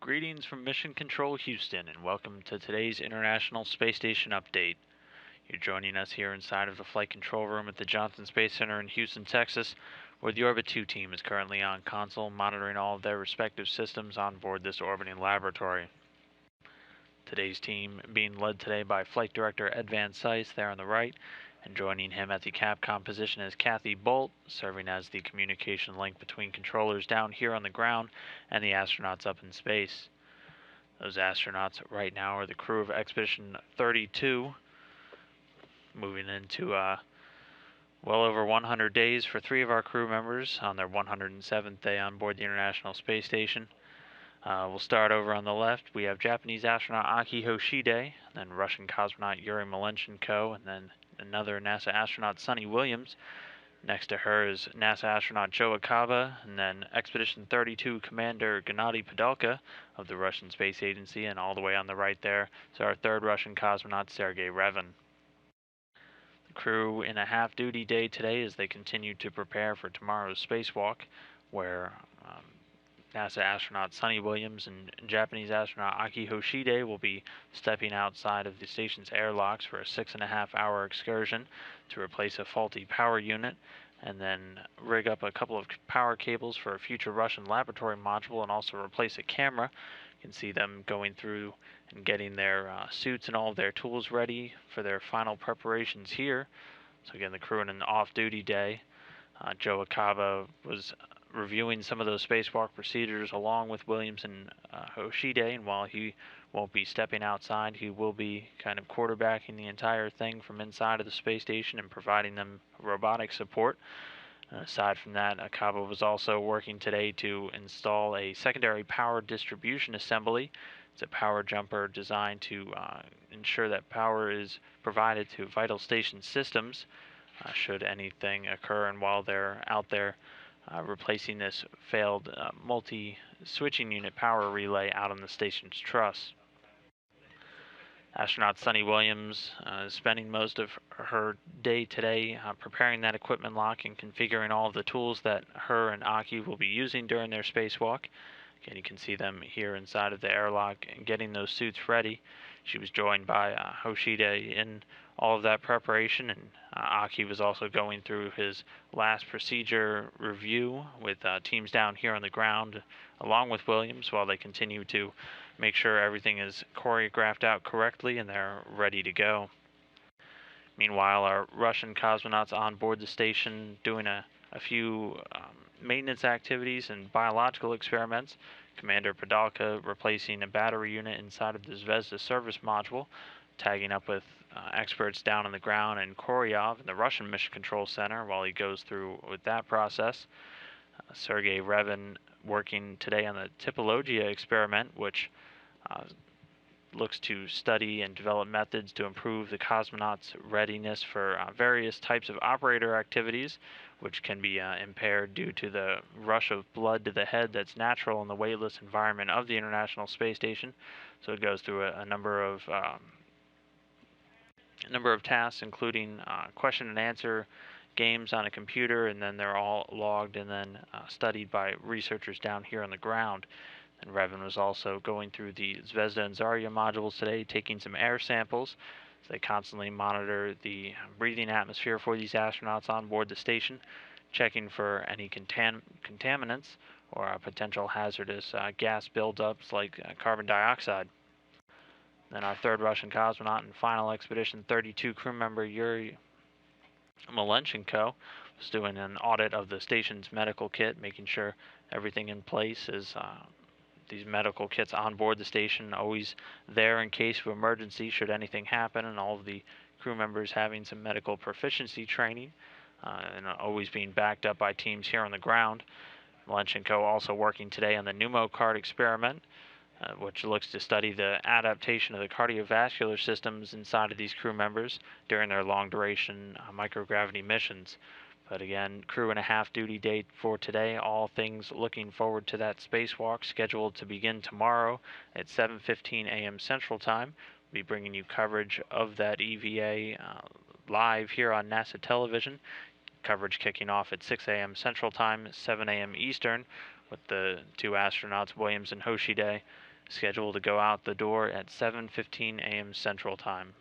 Greetings from Mission Control Houston, and welcome to today's International Space Station update. You're joining us here inside of the flight control room at the Johnson Space Center in Houston, Texas, where the Orbit 2 team is currently on console monitoring all of their respective systems on board this orbiting laboratory. Today's team being led today by Flight Director Ed Van Cise there on the right, and joining him at the Capcom position is Kathy Bolt, serving as the communication link between controllers down here on the ground and the astronauts up in space. Those astronauts right now are the crew of Expedition 32, moving into well over 100 days for 3 of our crew members on their 107th day on board the International Space Station. We'll start over on the left. We have Japanese astronaut Aki Hoshide, then Russian cosmonaut Yuri Malenchenko, and then another NASA astronaut, Sunny Williams. Next to her is NASA astronaut Joe Akaba, and then Expedition 32 Commander Gennady Padalka of the Russian Space Agency, and all the way on the right there is our third Russian cosmonaut, Sergei Revin. The crew in a half-duty day today as they continue to prepare for tomorrow's spacewalk, where NASA astronaut Sunny Williams and Japanese astronaut Aki Hoshide will be stepping outside of the station's airlocks for a 6.5-hour excursion to replace a faulty power unit, and then rig up a couple of power cables for a future Russian laboratory module, and also replace a camera. You can see them going through and getting their suits and all of their tools ready for their final preparations here. So again, the crew in an off-duty day. Joe Akaba was reviewing some of those spacewalk procedures along with Williams and Hoshide, and while he won't be stepping outside, he will be kind of quarterbacking the entire thing from inside of the space station and providing them robotic support. Aside from that, Akaba was also working today to install a secondary power distribution assembly. It's a power jumper designed to ensure that power is provided to vital station systems should anything occur, and while they're out there replacing this failed multi-switching unit power relay out on the station's truss. Astronaut Sunny Williams is spending most of her day today preparing that equipment lock and configuring all of the tools that her and Aki will be using during their spacewalk. Again, you can see them here inside of the airlock and getting those suits ready. She was joined by Hoshide in all of that preparation, and Aki was also going through his last procedure review with teams down here on the ground, along with Williams, while they continue to make sure everything is choreographed out correctly and they're ready to go. Meanwhile, our Russian cosmonauts on board the station doing a few maintenance activities and biological experiments. Commander Padalka replacing a battery unit inside of the Zvezda service module, tagging up with experts down on the ground, and Koryov in the Russian Mission Control Center while he goes through with that process. Sergei Revin working today on the Typologia experiment, which looks to study and develop methods to improve the cosmonauts' readiness for various types of operator activities, which can be impaired due to the rush of blood to the head that's natural in the weightless environment of the International Space Station. So it goes through a number of tasks, including question and answer games on a computer, and then they're all logged and then studied by researchers down here on the ground. And Revin was also going through the Zvezda and Zarya modules today, taking some air samples. So they constantly monitor the breathing atmosphere for these astronauts on board the station, checking for any contaminants or potential hazardous gas buildups like carbon dioxide. Then our third Russian cosmonaut and final Expedition 32 crew member Yuri Malenchenko was doing an audit of the station's medical kit, making sure everything in place is these medical kits on board the station, always there in case of emergency should anything happen, and all of the crew members having some medical proficiency training and always being backed up by teams here on the ground. Malenchenko also working today on the pneumocard experiment, which looks to study the adaptation of the cardiovascular systems inside of these crew members during their long-duration microgravity missions. But again, crew and a half-duty day for today. All things looking forward to that spacewalk scheduled to begin tomorrow at 7:15 a.m. Central Time. We'll be bringing you coverage of that EVA live here on NASA television. Coverage kicking off at 6 a.m. Central Time, 7 a.m. Eastern, with the two astronauts, Williams and Hoshide, scheduled to go out the door at 7:15 a.m. Central Time.